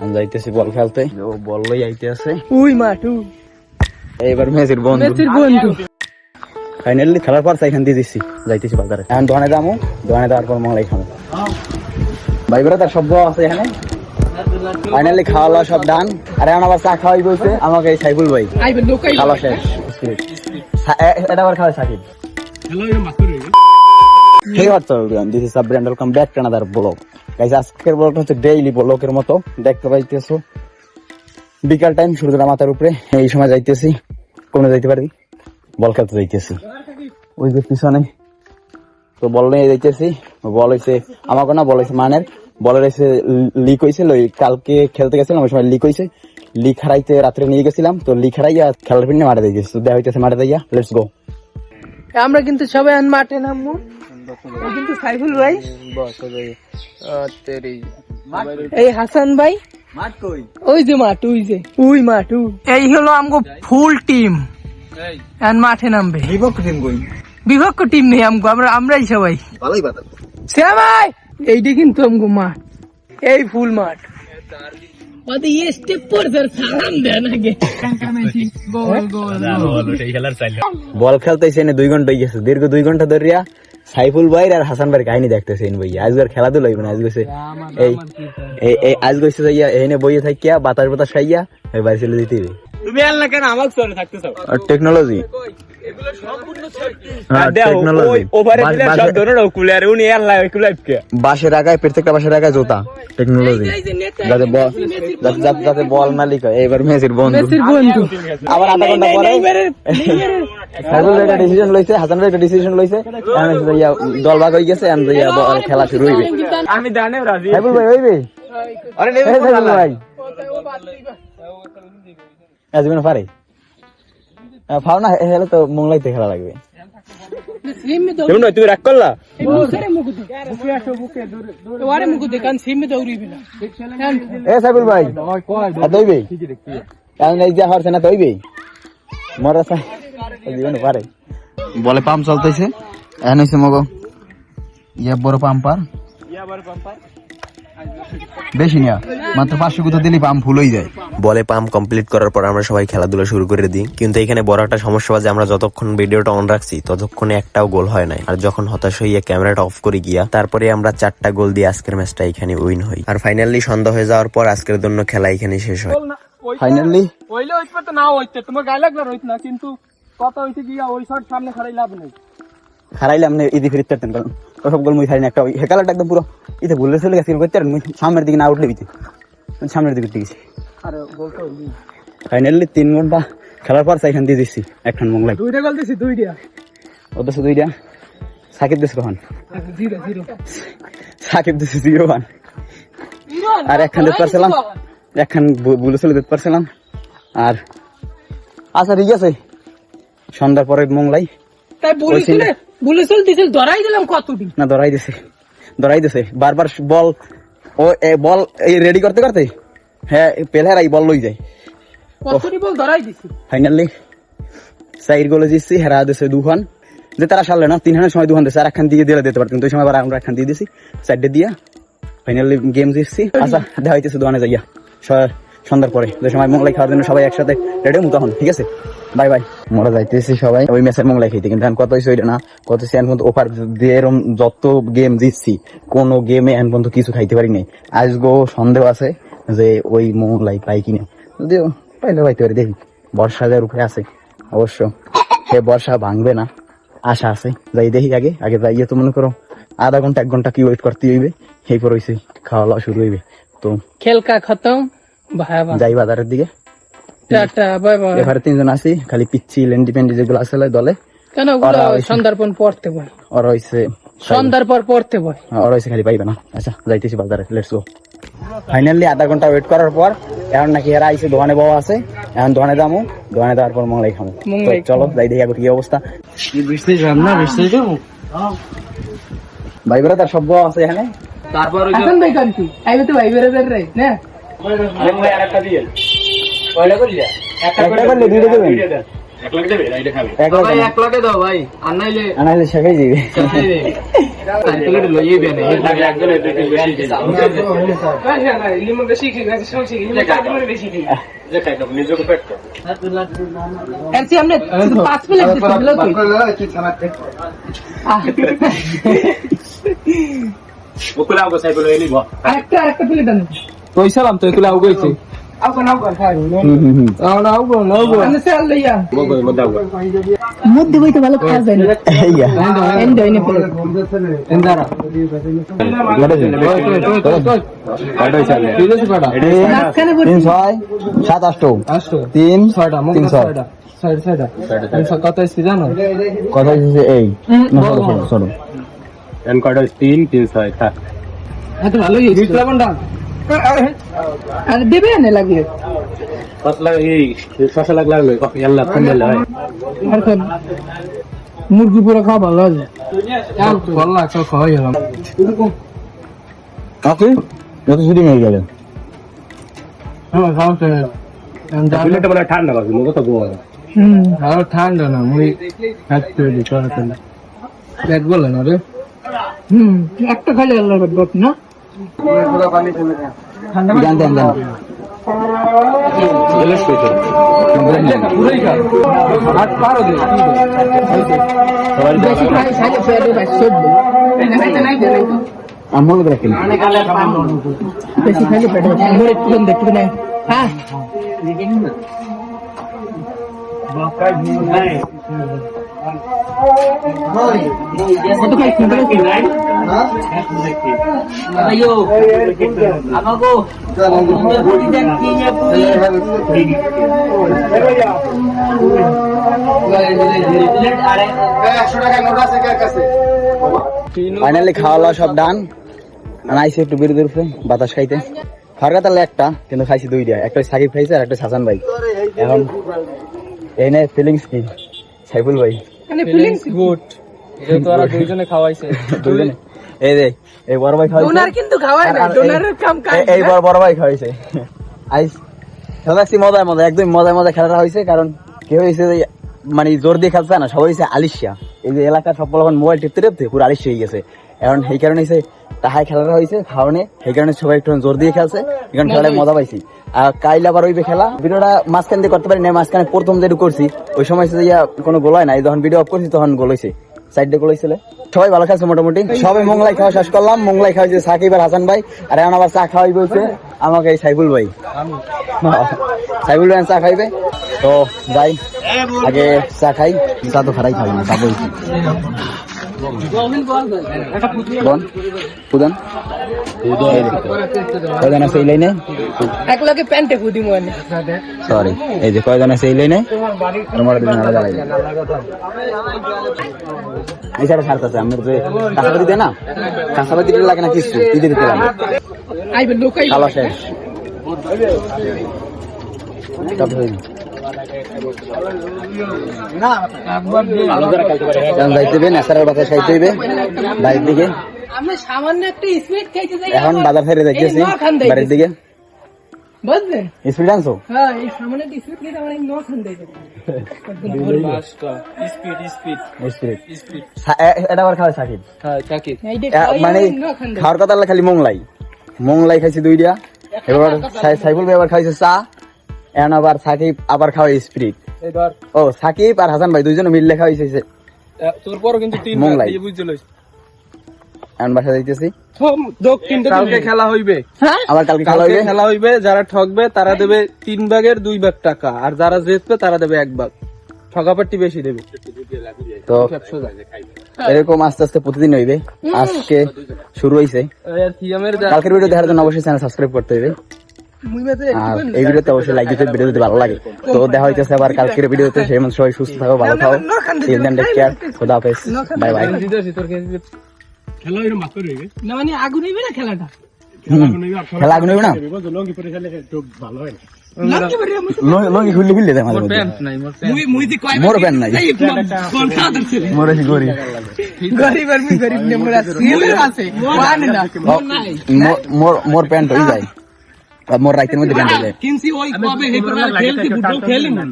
আমি যাইতেছি বল খেলতে, ও বল লই আইতে আছে। উই মাটু এইবার মেসির বন্ধু ফাইনালি খেলার পর এখান দিয়ে দিচ্ছি, যাইতেছি বাজারে। এখন দোকানে যাবো, দোকানে যাওয়ার পর মঙ্গলাই খাবো। ভাই বেড়া তার সব আছে এখানে। ফাইনালি খাওয়া দাওয়া সব ডান। আর এখন আবার চা খাওয়াই বলছে আমাকে এই সাইফুল ভাই। খাওয়া শেষ, এটা আবার খাওয়া Shakib. Hey what's up everyone, this is Sabri and welcome back to another vlog. Guys, আজকের ব্লগটা হচ্ছে ডেইলি ব্লগের মতো। দেখতে পাইতেছো বিকাল টাইম, সূর্যের মাথার উপরে এই সময় যাইতেছি। কোনে যাইতে পারি? বল খেলতে যাইতেছি ওই যে পিছনে। তো বল নিয়ে যাইতেছি। বল হয়েছে আমাকে না, বল হয়েছে মানের। বলের হয়েছে লিক হয়েছিল, কালকে খেলতে গেছিলাম ওই সময় লিক হয়েছে। লিক হারাইতে রাত্রে নিয়ে গেছিলাম, তো লিক হারাইয়া খেলার পিনে মাঠে দিয়ে গেছি। দেখা হইতেছে মাঠে যাইয়া, লেটস গো। আমরা কিন্তু সবাই মাঠে নামবো, কিন্তু সাইফুল ভাই, এই হাসান ভাই, ওই যে মাঠ, ওই যে ওই মাঠ, এই হলো আমগো ফুল টিম মাঠে নামবে। বিভক্ত টিম নেই আমগো, আমরাই সবাই ভাই। এইটা কিন্তু আমগো মাঠ, এই ফুল মাঠ। বল খেলতেছে 2 ঘন্টা হয়ে গেছে, দীর্ঘ 2 ঘন্টা ধরিয়া সাইফুল ভাই আর হাসান ভাইয়ের কাহিনী দেখতেছে। আজকের খেলাধুলা হইবে না, আজ গেছে এই আজ গেছে যাইয়া এনে বইয়ে থাকিয়া বাতাস বাতাস খাইয়া বাইরে চলে দিতে হবে। তুমি আল্লাহ কেন আমাকে চলে থাকতেছ? টেকনোলজি বাসের আগায়, প্রত্যেকটা বাসের আগায় জোতা। টেকনোলজি যাতে বল মালিক হয়। এবার মেসির বন্ধু। আবার আধা ঘন্টা পরে ডিসিশন লইছে, হাসান ভাই একটা ডিসিশন লইছে, দল ভাগ হয়ে গেছে, খেলা শুরু হইবে। আমি জানেও রাজি ভাই হইবে। ভাই আজমিন পারে ফাও না হেলে তো মোংলাইতে খেলা লাগবে। তুই রাগ করলা? এ সাইফুল ভাই দইবে এই যে হরছে না দইবে মরা জীবন পারে। বলে পাম্প চলতেছে, এখন হইছে মগো ইয়া বড় পাম্পার, বেশি না মাত্র 500 গুঁতো দিলে পাম্প ফুল হয়ে যায়। বলে পাম্প কমপ্লিট করার পর আমরা সবাই খেলাধুলা শুরু করে দিই, কিন্তু এখানে বড় একটা সমস্যা আছে, আমরা যতক্ষণ ভিডিওটা অন রাখছি ততক্ষণে একটাও গোল হয় নাই। আর যখন হতাশ হইয়া ক্যামেরাটা অফ করে গিয়া তারপরে আমরা 4টা গোল দিয়ে আজকের ম্যাচটা এখানে উইন হই। আর ফাইনালি সন্ধ্যা হয়ে যাওয়ার পর আজকের জন্য খেলা এখানে শেষ হয়। ফাইনালি ওইলে হইতে তো না হইতে তোমার গায়ে লাগলো রইত না, কিন্তু কথা হইতে গিয়া ওই শট সামনে খারাই লাভ নেই। হারাইলাম না ইদি ফিরতে পারতেন, কারণ সব গোল মুই হারিনি। একটা হেকালাটা একদম পুরো ইতে ভুলে চলে গেছি, করতে পারেন মুই সামনের দিকে না উঠলে বিতে সামনের দিকে গেছি। ফাইনালি 3 ঘন্টা খেলার পর এখান দিয়ে দিচ্ছি একখান মোংলাই। 2টা গোল দিছি, 2টা অথচ 2টা সাকিব দিচ্ছে কখন? 0-0 সাকিব দিচ্ছে 0-1। আর একখান দিতে পারছিলাম, একখান ভুলে চলে দিতে পারছিলাম। আর আচ্ছা ঠিক আছে, সন্ধ্যার পরে মোংলাই তাই বলে চলতেছিল, ধরাই দিলাম কতদিন না, ধরাই দিছে বারবার বল। ও বল এই রেডি করতে করতে হ্যাঁ পেলার এই বল লই যায়, কতটি বল ধরাই দিছি। ফাইনালি 4 গোলে জিতছি, হেরা দিছে 2 খান। যে তারা সারলে না 3 খানের সময় 2 খান দিছে, আর একখান দিয়ে দিতে পারতেন, তো ওই সময় আবার আমরা একখান দিয়ে দিছি, 4টে দিয়া ফাইনালি গেম জিতছি। আচ্ছা দেখা হইতেছে দোকানে যাইয়া সন্ধ্যার পরে, যে সময় মোংলাই খাওয়ার জন্য সবাই একসাথে রেডি হবো তখন। ঠিক আছে, বাই বাই। মোরা যাইতেছি সবাই ওই ম্যাচের মোংলাই খাইতে, কিন্তু এখন কত হয়েছে ওইটা না, কত হচ্ছে এখন পর্যন্ত অফার দিয়ে এরকম যত গেম জিতছি কোনো গেমে এখন পর্যন্ত কিছু খাইতে পারি নাই। আজগো সন্দেহ আছে যে ওই মোংলাই পাই কিনা, যদিও পাইলে পাইতে পারি। দেখি বর্ষাদের উপরে আছে অবশ্য, সে বর্ষা ভাঙবে না আশা আছে। যাই দেখি আগে যাইয়ে, তো মনে করো আধা ঘন্টা 1 ঘন্টা কি ওয়েট করতে হইবে, এরপর হইছে খাওয়া দাওয়া শুরু হইবে। তো খেলকা খতম, যাই বাজারের দিকে। Tata bye bye. এবারে 3 জন আছি, খালি পিচ্ছি লেন্ডি পেন্ডি যেগুলো আছে দলে, কেন ওগুলো সন্ধ্যার পর পড়তে বই, ওরা হইছে সন্ধ্যার পর পড়তে বই, ওরা হইছে খালি পাইবে না। আচ্ছা যাইতেছি বাজারে, লেটস গো। ফাইনালি আধা ঘন্টা ওয়েট করার পর এখন নাকি এরা আইছে দোকানে বাবা আছে, এখন দোকানে যাবো, দোকানে যাওয়ার পর মোংলাই খাবো। চলো যাই দেখি আগে কি অবস্থা। ভাই বেড়া তার সব বাবা আছে এখানে। তারপর হাসান ভাই কান্তি আইবে তো ভাই বেরাদার রে না, আরে ভাই আরেকটা দিয়ে কয়টা করিয়া একটা করলে 2টা দেবেন, 1 লাখ দেবে, এইটা খাবে 1 লাখ ভাই, 1 লাখে দাও ভাই, আর নাইলে শেখাই যাবে। লিমন বেশি খেয়ে বেশি খেয়ে এনসি हमने 5 প্লেট দিছিল ওকুলা আউগো সাইকেল এলিব আরেকটা প্লেট দেন কইছিলাম তো একুলা আউগো হইছে নাও আমি সেল লইয়া বগো মদাও মধ্যে বইতে ভালো খাওয়া যায় না এইয়া এন্ড হইনে প্লেট এন্দারা মাঝখানে বসে 3 6 7 8 3 6 কত হইছে জানো কত হইছে এই সরো এন কার্ড 3 6 থাক এত ভালো হইছে লবণটা আর দেবে না লাগে কতলা এই শশা লাগলা ইয়াল্লা কমলে হয় আর কোন মুরগি পুরো খাওয়া ভালো আছে কল্লা চল খাওয়াই হলাম ওকে যত শুটিং হয়ে গেল হ্যাঁ খাওয়াতে বিলেটা বলে ঠান্ডা লাগে মগো তো গোয়া আর ঠান্ডা না মুই খাইতে দিই তোর কেন দেখ বলে না রে একটা খাইলে আল্লাহ রব্বত না জানতেন এলেস কইছো পুরোই খা আট পারো দে বেশি খাই সাইডে ফেলে বাস সব নাই দেয় আমল রাখেন বেশি খাইলে পেটে আমার একটু দেখতে না হ্যাঁ কত খাইছেন ayo আমাগো বডি দেন কি ফাইনালি খাওয়া দাওয়া সব ডান আইসি একটু বিরোধের উপরে বাতাস খাইতে খাওয়ার কথা একটা কিন্তু খাইছি দুইটা একটা সাকিব খাইছে আর একটা হাসান ভাই এখন এই নে ফিলিংস কি সাইফুল ভাই মানে ফিলিংস গুড যে তোরা দুইজনে খাওয়াইছে দুইজনে এই রে এই বড় ভাই খাইছে ডোনার কিন্তু খাওয়ায় না ডোনারের কাম কাজ এই বড় ভাই খাইছে আইস খেলাছি মজা একদম মজা খেলাটা হয়েছে কারণ কি হয়েছে মানে জোর দিয়ে খেলছে না সবাই হয়েছে আলিশিয়া এই যে এলাকার সব মোবাইল টিপতে পুরো আলিশ হয়ে গেছে এখন সেই কারণে তাহাই খেলাটা হয়েছে খাওয়ানে সেই কারণে সবাই একটু জোর দিয়ে খেলছে এখন খেলায় মজা পাইছি আর কাইল আবার ওইবে খেলা ভিডিওটা মাঝখান দিয়ে করতে পারি না মাঝখানে প্রথম যেটু করছি ওই সময় কোনো গোল হয় না যখন ভিডিও অফ করছি তখন গোল হয়েছে সাইডে গোল হয়েছিল সবাই ভালো খেলছে মোটামুটি সবাই মোংলাই খাওয়া শেষ করলাম মোংলাই খাওয়াইছে সাকিব আর হাসান ভাই আর এখন আবার চা খাওয়াই বলছে আমাকে এই সাইফুল ভাই সাইফুল ভাই চা খাইবে তো যাই আগে চা খাই চা তো খারাই খাবো না চা বলছি কয়জন আছে এই লাইনে এক লগে প্যান্টে কুদি মানে সরি এই যে কয়জন আছে এই লাইনে এই সাইডে ছাড়তেছে আমি যে কাঁচাবাদি দেয় না কাঁচাবাদি দিতে লাগে না কিছু দিতে দিতে লাগে আইবে লোকাই খাওয়া শেষ যাইতে হবে নেশারের বাতাস খাইতে হইবে বাড়ির দিকে আমরা সামান্য একটা স্পিড খাইতে যাই এখন বাজার ফেরে দেখতেছি বাড়ির দিকে বুঝলেন স্পিড আনছো হ্যাঁ এই সামান্য একটা স্পিড খেতে আমরা ন খান দেই স্পিড এটা আবার খাওয়া সাকিব হ্যাঁ চাকি মানে খাওয়ার কথা খালি মোংলাই খাইছি দুইটা এবার সাইফুল ভাই আবার খাইছে চা এখন আবার সাকিব আবার খাওয়াই স্পিরিট এই ধর ও সাকিব আর হাসান ভাই দুইজনে মিললে খাওয়াইছে তোর পরও কিন্তু তিন মোংলাই। বুঝছিস এখন বাসা যাইতেছি কালকে খেলা হইবে আবার কালকে খেলা কালকে হইবে খেলা হইবে যারা ঠকবে তারা দেবে 3 ভাগের 2 ভাগ টাকা আর যারা জিতবে তারা দেবে 1 ভাগ ঠকাপাটি বেশি দেবে তো এরকম আস্তে আস্তে প্রতিদিন হইবে আজকে শুরু হইছে কালকের ভিডিও দেখার জন্য অবশ্যই চ্যানেল সাবস্ক্রাইব করতে হইবে আর এই ভিডিওতে অবশ্যই লাইক দিতে ভিডিও যদি ভালো লাগে তো দেখা হইতেছে আবার কালকের ভিডিওতে সেই মতো সবাই সুস্থ থাকো ভালো থাকো টিল দেন টেক কেয়ার খোদা হাফেজ বাই বাই খেলা হইবে মাত্র হইবে না মানে আগুন হইবে না খেলাটা খেলা আগুন হইবে না লঙ্গি পরে খেলে ভালো হয় না লাগতে পারে আমরা লঙ্গি খুললে দেয় মাঝে মধ্যে নাই মোর মুই দি কয় মোর প্যান্ট নাই কোন সাদর ছিল মোর এসে গরিব গরিব আর মি গরিব নে মোরা সিলের আছে ওয়ান না মোর নাই মোর প্যান্ট হই যায় আর মোর রাইতের মধ্যে প্যান্ট হয়ে যায় কিনছি ওই কবে হেপার খেলতে ফুটবল খেলি না